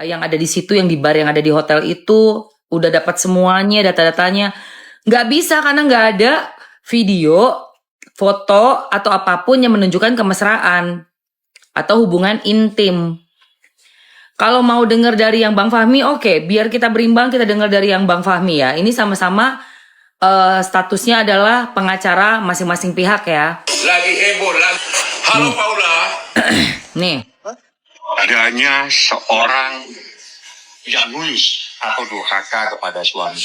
yang ada di situ, yang di bar yang ada di hotel itu udah dapat semuanya data-datanya. Nggak bisa karena nggak ada video, foto atau apapun yang menunjukkan kemesraan atau hubungan intim. Kalau mau dengar dari yang Bang Fahmi, oke, biar kita berimbang, kita dengar dari yang Bang Fahmi ya. Ini sama-sama statusnya adalah pengacara masing-masing pihak ya. Lagi heboh lagi. Halo Paula. Nih. Adanya seorang yang nulis atau durhaka kepada suami.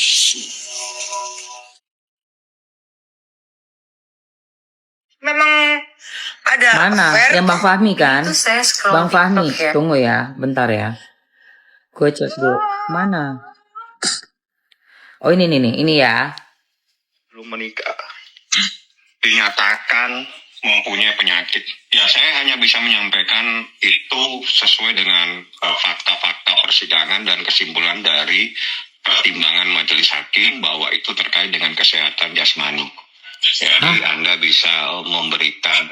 Memang ada Mana? affair. Yang Bang Fahmi kan? Itu saya scroll Bang Fahmi, TikTok ya. tunggu ya, bentar ya. Gue cek dulu. Mana? Oh ini nih, ini ya. Belum menikah. Dinyatakan mempunyai penyakit. Ya saya hanya bisa menyampaikan itu sesuai dengan fakta-fakta persidangan dan kesimpulan dari pertimbangan majelis hakim bahwa itu terkait dengan kesehatan jasmani. Jadi Anda bisa memberikan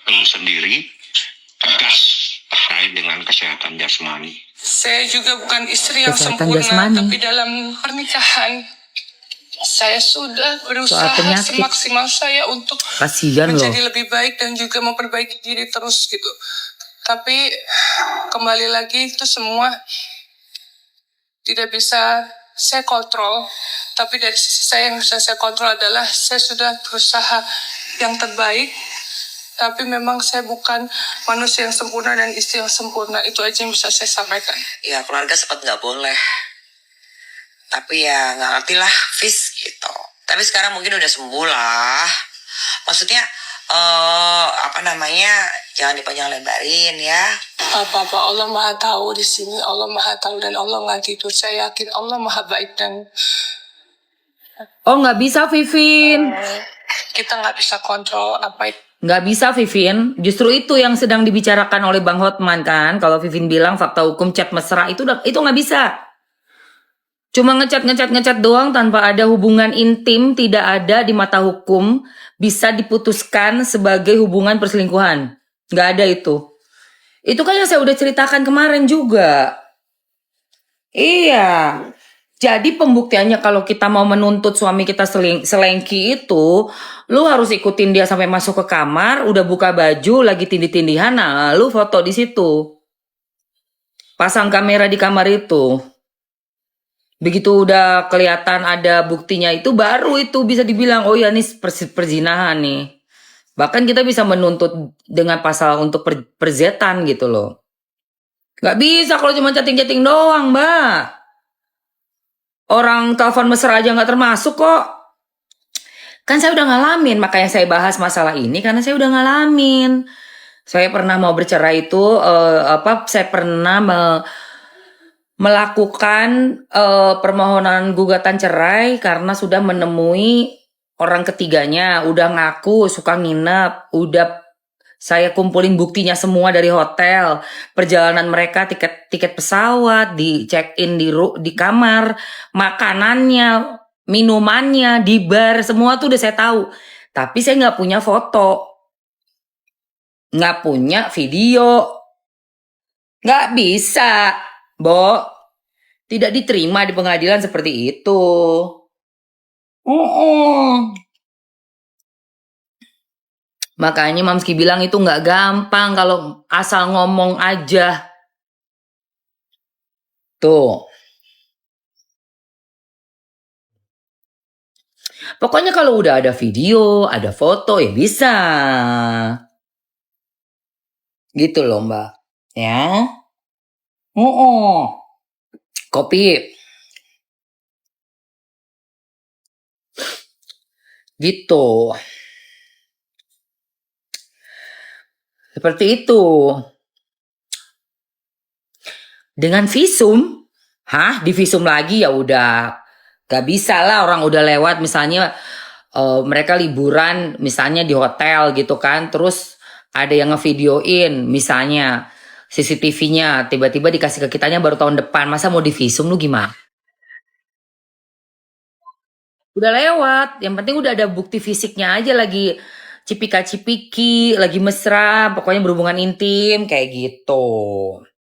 clue sendiri tegas terkait dengan kesehatan jasmani. Saya juga bukan istri yang Kesehatan sempurna, jasmani. tapi dalam pernikahan saya sudah Soal berusaha penyakit. semaksimal saya untuk Kasihan loh. menjadi lebih baik dan juga memperbaiki diri terus gitu. Tapi kembali lagi itu semua tidak bisa saya kontrol. Tapi dari sisi saya yang bisa saya kontrol adalah saya sudah berusaha yang terbaik. Tapi memang saya bukan manusia yang sempurna dan istri yang sempurna. Itu aja yang bisa saya sampaikan. Ya keluarga sempat nggak boleh. Tapi ya nggak ngerti lah, Fis gitu. Tapi sekarang mungkin udah sembuh lah. Maksudnya jangan dipanjang lebarin ya. Apa-apa Allah Maha tahu di sini. Allah Maha tahu dan Allah nggak tidur. Saya yakin Allah Maha baik dan Oh nggak bisa Vivin. kita nggak bisa kontrol apa itu. Nggak bisa Vivin. Justru itu yang sedang dibicarakan oleh Bang Hotman kan. Kalau Vivin bilang fakta hukum chat mesra itu nggak bisa. Cuma ngecat doang tanpa ada hubungan intim, tidak ada di mata hukum bisa diputuskan sebagai hubungan perselingkuhan. Nggak ada itu. Itu kan yang saya udah ceritakan kemarin juga. Iya. Jadi pembuktiannya kalau kita mau menuntut suami kita selengki itu, lu harus ikutin dia sampai masuk ke kamar, udah buka baju, lagi tindih-tindihan, nah lu foto di situ. Pasang kamera di kamar itu. Begitu udah kelihatan ada buktinya itu, baru itu bisa dibilang, oh ya ini perzinahan nih. Bahkan kita bisa menuntut dengan pasal untuk perzetan gitu loh. Gak bisa kalau cuma chatting-chatting doang, Mbak. Orang telepon mesra aja gak termasuk kok. Kan saya udah ngalamin, makanya saya bahas masalah ini karena saya udah ngalamin. Saya pernah mau bercerai itu, saya pernah melakukan permohonan gugatan cerai karena sudah menemui orang ketiganya, udah ngaku suka nginep, udah saya kumpulin buktinya semua dari hotel, perjalanan mereka, tiket pesawat, di check in di kamar, makanannya, minumannya, di bar, semua tuh udah saya tahu. Tapi saya nggak punya foto, nggak punya video, nggak bisa. Bo, tidak diterima di pengadilan seperti itu. Makanya Mamski bilang itu nggak gampang kalau asal ngomong aja. Tuh. Pokoknya kalau udah ada video, ada foto ya bisa. Gitu loh Mbak. Ya. Kopi. Gitu. Seperti itu. Dengan visum, di visum lagi ya udah gak bisa lah, orang udah lewat misalnya mereka liburan misalnya di hotel gitu kan, terus ada yang ngevideoin misalnya CCTV-nya tiba-tiba dikasih ke kitanya baru tahun depan, masa mau divisum lu gimana? Udah lewat, yang penting udah ada bukti fisiknya aja, lagi cipika-cipiki, lagi mesra, pokoknya berhubungan intim kayak gitu.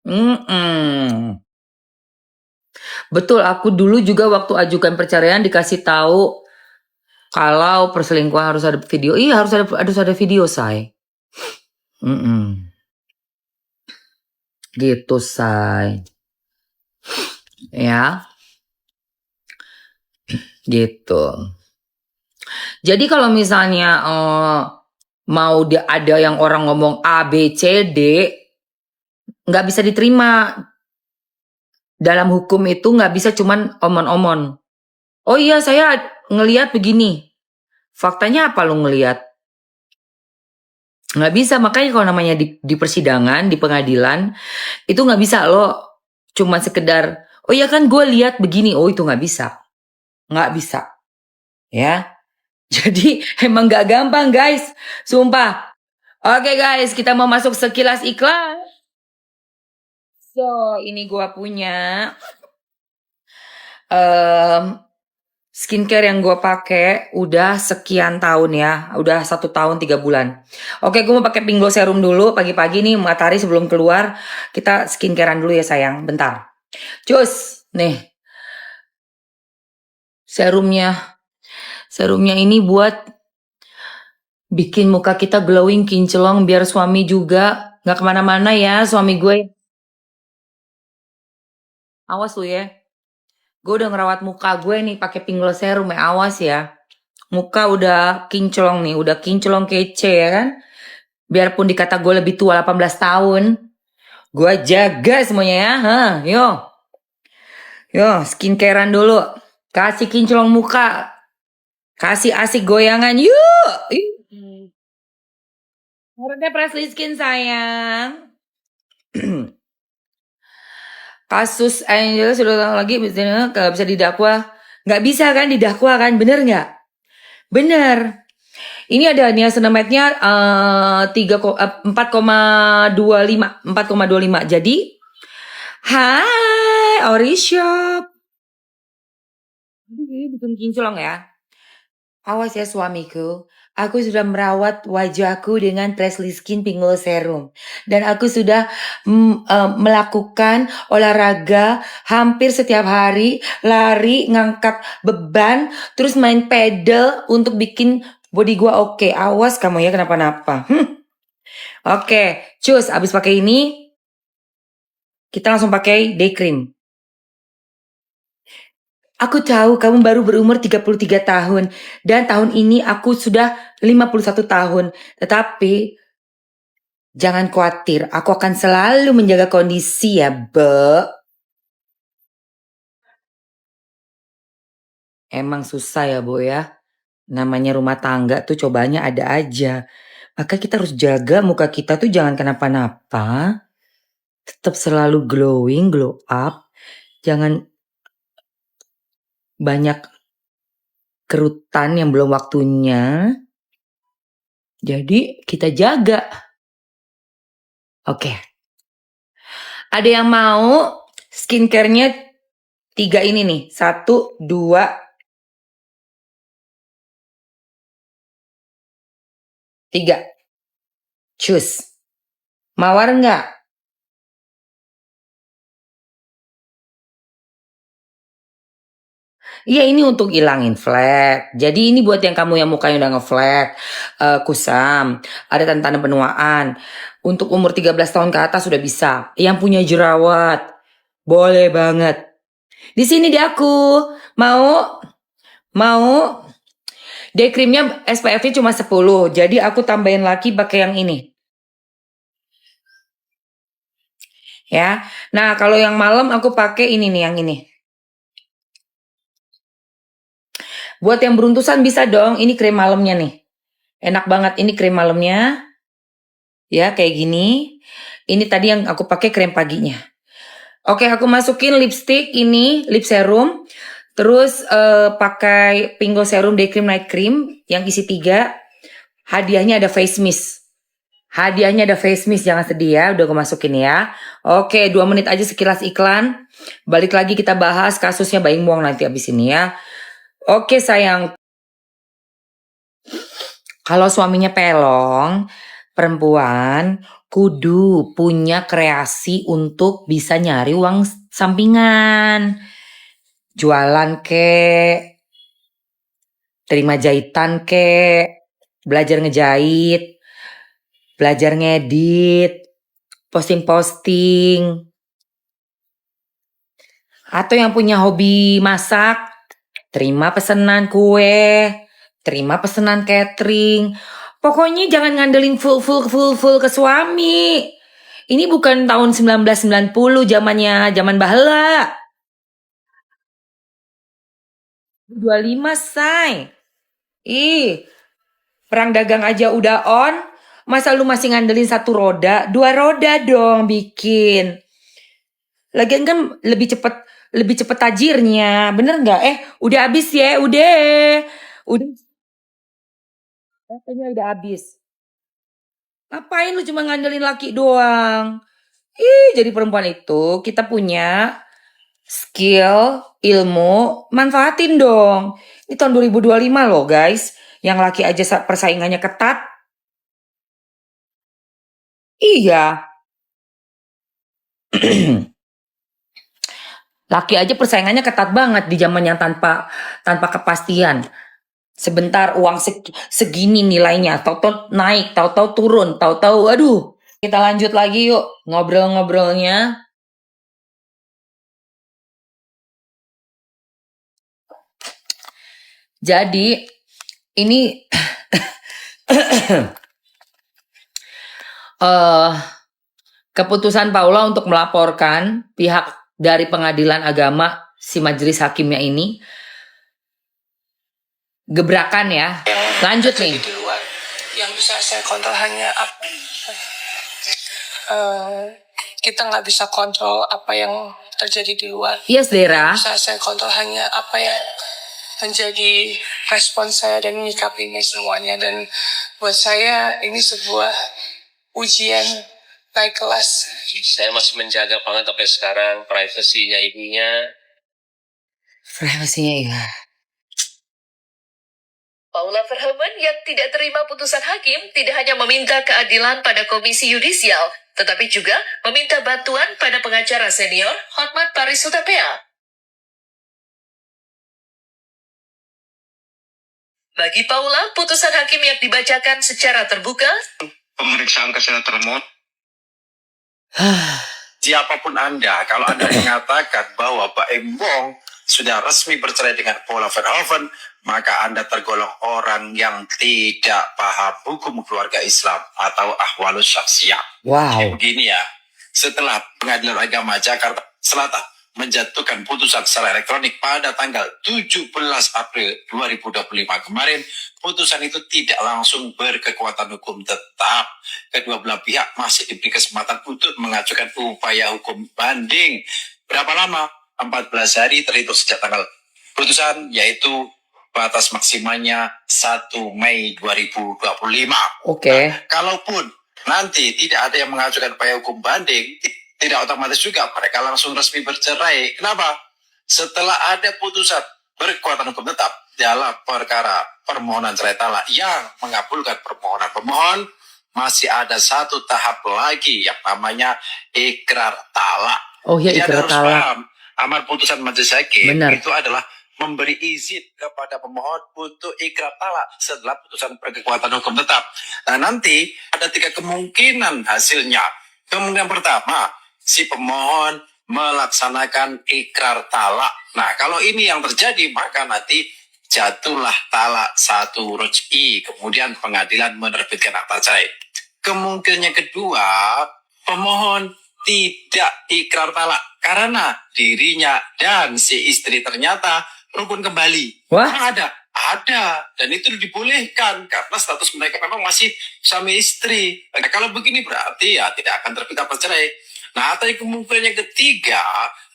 Mm-mm. Betul, aku dulu juga waktu ajukan perceraian dikasih tahu kalau perselingkuhan harus ada video. Iya, harus ada video, say. Mm-mm. Gitu, say. Ya, gitu. Jadi kalau misalnya mau ada yang orang ngomong A, B, C, D, nggak bisa diterima. Dalam hukum itu nggak bisa cuman omon-omon. Oh iya, saya ngelihat begini. Faktanya apa lo ngelihat? Nggak bisa, makanya kalau namanya di persidangan, di pengadilan, itu nggak bisa lo cuma sekedar, oh iya kan gue lihat begini, oh itu nggak bisa. Nggak bisa, ya. Jadi emang nggak gampang guys, sumpah. Oke guys, kita mau masuk sekilas iklan. So, ini gue punya em, skincare yang gue pakai udah sekian tahun ya, udah 1 tahun 3 bulan. Oke, gue mau pakai Pink Glow Serum dulu pagi-pagi nih, matahari sebelum keluar. Kita skincarean dulu ya sayang, bentar. Cus, nih serumnya. Serumnya ini buat bikin muka kita glowing, kinclong, biar suami juga nggak kemana-mana ya, suami gue. Awas lu ya, gue udah ngerawat muka gue nih pakai Pink Glow Serum ya, awas ya. Muka udah kinclong nih, udah kinclong kece ya kan. Biarpun dikata gue lebih tua 18 tahun, gue jaga semuanya ya. Hah, yo, skincarean dulu. Kasih kinclong muka, kasih asik goyangan, yuk. Harusnya Presley Skin sayang. Kasus Angel sudah datang lagi, misalnya nggak bisa didakwa. Nggak bisa kan didakwa kan, bener nggak? Bener. Ini ada niacinamide-nya 4,25. Jadi, hai Ori Shop. Ini bikin kinclong ya. Awas ya suamiku. Aku sudah merawat wajahku dengan Presley Skin Pink Glow Serum. Dan aku sudah melakukan olahraga hampir setiap hari. Lari, ngangkat beban, terus main pedal untuk bikin body gua oke. Awas kamu ya kenapa-napa. Oke, cus abis pakai ini, kita langsung pakai day cream. Aku tahu kamu baru berumur 33 tahun. Dan tahun ini aku sudah 51 tahun. Tetapi jangan khawatir. Aku akan selalu menjaga kondisi ya, Be. Emang susah ya, Bu ya. Namanya rumah tangga tuh cobanya ada aja. Maka kita harus jaga muka kita tuh jangan kenapa-napa. Tetap selalu glowing, glow up. Jangan banyak kerutan yang belum waktunya. Jadi kita jaga. Oke. Ada yang mau skincare-nya 3 ini nih. 1, 2, 3. Cus. Mawar nggak? Iya ini untuk ilangin flek. Jadi ini buat yang kamu yang mukanya udah ngeflek, kusam, ada tanda-tanda penuaan. Untuk umur 13 tahun ke atas sudah bisa. Yang punya jerawat, boleh banget. Di sini di aku mau day creamnya SPF-nya cuma 10. Jadi aku tambahin lagi pakai yang ini. Ya. Nah, kalau yang malam aku pakai ini nih, yang ini. Buat yang beruntusan bisa dong, ini krim malamnya nih. Enak banget ini krim malamnya. Ya, kayak gini. Ini tadi yang aku pakai krim paginya. Oke, aku masukin lipstick ini, lip serum. Terus pakai Pink Glow Serum Day Cream Night Cream yang isi 3. Hadiahnya ada face mist. Jangan sedih ya, udah gue masukin ya. Oke, 2 menit aja sekilas iklan. Balik lagi kita bahas kasusnya Baim Wong nanti abis ini ya. Oke sayang. Kalau suaminya pelong, perempuan kudu punya kreasi untuk bisa nyari uang sampingan. Jualan kek, terima jahitan kek, belajar ngejahit, belajar ngedit, posting-posting. Atau yang punya hobi masak, terima pesanan kue, terima pesanan catering. Pokoknya jangan ngandelin full ke suami. Ini bukan tahun 1990 zaman baheula. 25 say. Perang dagang aja udah on. Masa lu masih ngandelin satu roda? 2 roda dong bikin. Lagian kan lebih cepet tajirnya. Bener nggak? Udah habis ya, udah. Katanya udah habis. Ngapain lu cuma ngandelin laki doang? Jadi perempuan itu kita punya skill, ilmu, manfaatin dong. Ini tahun 2025 loh guys. Yang laki aja persaingannya ketat. Iya. Laki aja persaingannya ketat banget di zaman yang tanpa kepastian. Sebentar uang segini nilainya, tahu-tahu naik, tahu-tahu turun, tahu-tahu aduh. Kita lanjut lagi yuk ngobrol-ngobrolnya. Jadi ini keputusan Paula untuk melaporkan pihak dari pengadilan agama si majelis hakimnya ini gebrakan ya. Lanjut nih. Di luar yang bisa saya kontrol hanya apa kita nggak bisa kontrol apa yang terjadi di luar. Yes, Dera. Bisa saya kontrol hanya apa yang menjadi respon saya dan menyikapinya semuanya. Dan buat saya ini sebuah ujian naik kelas. Saya masih menjaga banget sampai sekarang privasinya ibunya. Privasinya ya. Paula Verhoeven yang tidak terima putusan hakim tidak hanya meminta keadilan pada Komisi Yudisial, tetapi juga meminta bantuan pada pengacara senior Hotmat Paris Hutapea. Bagi Paula, putusan hakim yang dibacakan secara terbuka, Pemeriksaan kesehatan termot. Siapapun Anda, kalau Anda mengatakan bahwa Pak Embong sudah resmi bercerai dengan Paula Verhoeven, maka Anda tergolong orang yang tidak paham hukum keluarga Islam atau ahwalus syakhsiyah. Wow. Begini ya, setelah Pengadilan Agama Jakarta Selatan menjatuhkan putusan secara elektronik pada tanggal 17 April 2025 kemarin, putusan itu tidak langsung berkekuatan hukum, tetap kedua belah pihak masih diberi kesempatan untuk mengajukan upaya hukum banding. Berapa lama? 14 hari terhitung sejak tanggal putusan, yaitu batas maksimalnya 1 Mei 2025. Oke. Nah, kalaupun nanti tidak ada yang mengajukan upaya hukum banding, tidak otomatis juga mereka langsung resmi bercerai. Kenapa? Setelah ada putusan berkekuatan hukum tetap dalam perkara permohonan cerai talak yang mengabulkan permohonan pemohon, masih ada satu tahap lagi yang namanya ikrar talak. Oh ya, ikrar harus talak. paham, amar putusan majelis hakim Benar. itu adalah memberi izin kepada pemohon untuk ikrar talak setelah putusan berkekuatan hukum tetap. Nah, nanti ada 3 kemungkinan hasilnya. Kemungkinan pertama, si pemohon melaksanakan ikrar talak. Nah, kalau ini yang terjadi, maka nanti jatuhlah talak 1 roj'i, kemudian pengadilan menerbitkan akta cerai. Kemungkinan yang kedua, pemohon tidak ikrar talak karena dirinya dan si istri ternyata rukun kembali. Wah. Ada, dan itu dibolehkan karena status mereka memang masih suami istri. Nah, kalau begini berarti ya tidak akan terbit akta cerai. Nah, atau kemungkinan yang ketiga,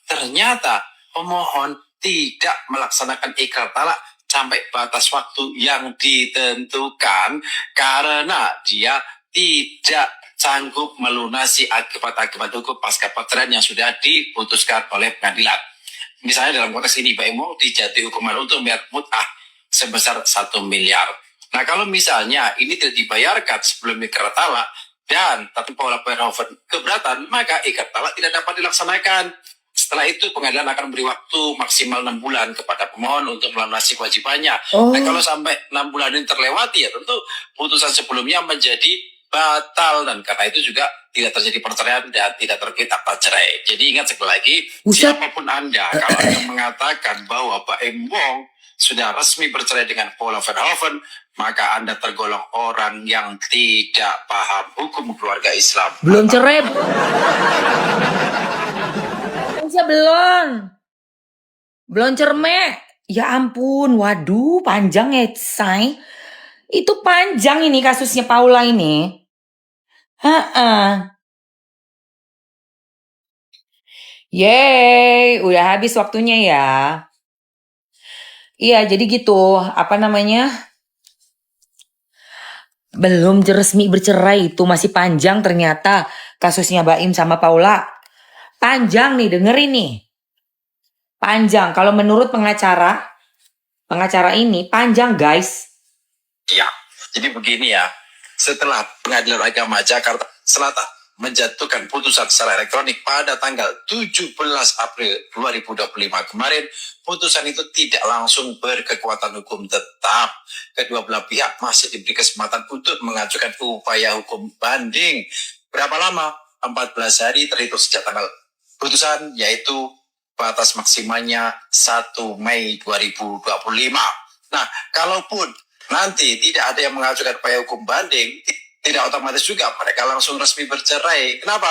ternyata pemohon tidak melaksanakan ikrar talak sampai batas waktu yang ditentukan karena dia tidak sanggup melunasi akibat-akibat hukum pasca perceraian yang sudah diputuskan oleh pengadilan. Misalnya dalam konteks ini, Pak Emo dijatuhi hukuman untuk membayar mut'ah sebesar 1 miliar. Nah, kalau misalnya ini tidak dibayarkan sebelum ikrar talak dan tapi Paula Verhoeven keberatan, maka ikrar talak tidak dapat dilaksanakan. Setelah itu pengadilan akan memberi waktu maksimal 6 bulan kepada pemohon untuk melunasi kewajibannya. Oh. Nah, kalau sampai 6 bulan ini terlewati, ya tentu putusan sebelumnya menjadi batal, dan karena itu juga tidak terjadi perceraian dan tidak terbit akta cerai. Jadi ingat sekali lagi, Buset. siapapun Anda, kalau Anda mengatakan bahwa Pak Em Wong sudah resmi bercerai dengan Paula Verhoeven, maka Anda tergolong orang yang tidak paham hukum keluarga Islam. Belum cerai. Bisa belum cerme. Ya ampun, waduh, panjang ya, say. Itu panjang ini kasusnya Paula ini. Yeay, udah habis waktunya ya. Iya, jadi gitu. Apa namanya? Belum resmi bercerai, itu masih panjang ternyata kasusnya Baim sama Paula. Panjang nih, dengerin nih. Panjang. Kalau menurut pengacara ini panjang, guys. Ya, jadi begini ya. Setelah Pengadilan Agama Jakarta Selatan menjatuhkan putusan secara elektronik pada tanggal 17 April 2025 kemarin, putusan itu tidak langsung berkekuatan hukum tetap. Kedua belah pihak masih diberi kesempatan untuk mengajukan upaya hukum banding. Berapa lama? 14 hari terhitung sejak tanggal putusan, yaitu batas maksimalnya 1 Mei 2025. Nah, kalaupun nanti tidak ada yang mengajukan upaya hukum banding, tidak otomatis juga mereka langsung resmi bercerai. Kenapa?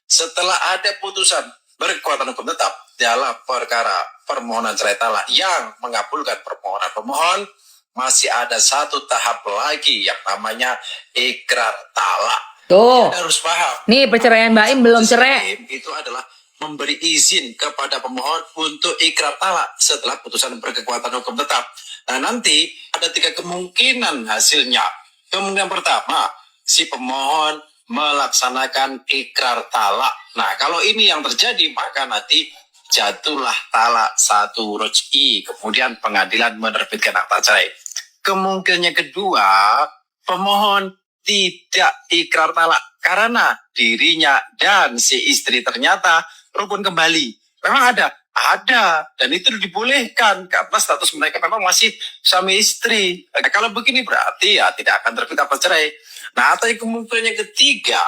Setelah ada putusan berkekuatan hukum tetap dalam perkara permohonan cerai talak yang mengabulkan permohonan pemohon, masih ada satu tahap lagi yang namanya ikrar talak. Tuh. Anda harus paham. Nih perceraian Baim belum cerai. Itu adalah memberi izin kepada pemohon untuk ikrar talak setelah putusan berkekuatan hukum tetap. Nah, nanti ada 3 kemungkinan hasilnya. Kemungkinan pertama, si pemohon melaksanakan ikrar talak. Nah, kalau ini yang terjadi, maka nanti jatuhlah talak 1 roj'i. Kemudian pengadilan menerbitkan akta cerai. Kemungkinan yang kedua, pemohon tidak ikrar talak karena dirinya dan si istri ternyata rukun kembali. Memang ada, dan itu dibolehkan karena status mereka memang masih suami istri. Nah, kalau begini berarti ya tidak akan terbit akta cerai. Nah, atau kemungkinan yang ketiga,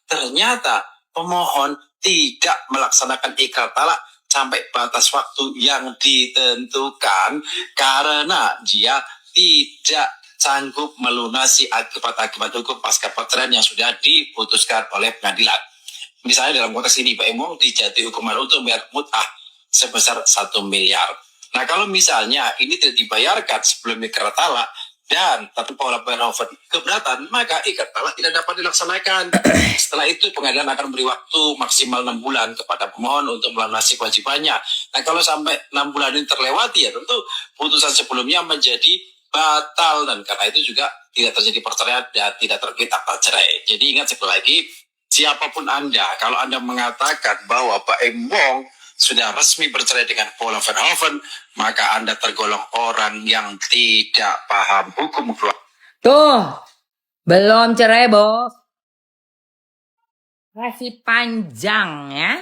ternyata pemohon tidak melaksanakan ikrar talak sampai batas waktu yang ditentukan karena dia tidak sanggup melunasi akibat-akibat hukum pasca perceraian yang sudah diputuskan oleh pengadilan. Misalnya dalam konteks ini, Pak Emo dijatuhi hukuman untuk membayar mut'ah sebesar 1 miliar. Nah, kalau misalnya ini tidak dibayarkan sebelum ikrar talak dan tapi Paula Verhoeven keberatan, maka ikrar talak tidak dapat dilaksanakan. Setelah itu pengadilan akan memberi waktu maksimal 6 bulan kepada pemohon untuk melunasi kewajibannya. Nah, kalau sampai 6 bulan ini terlewati, ya tentu putusan sebelumnya menjadi batal, dan karena itu juga tidak terjadi perceraian dan tidak terbit akta cerai. Jadi ingat sekali lagi, siapapun Anda, kalau Anda mengatakan bahwa Pak Em Wong sudah resmi bercerai dengan Paula Verhoeven, maka Anda tergolong orang yang tidak paham hukum keluarga. Tuh. Belum cerai, Bos. Masih panjang ya.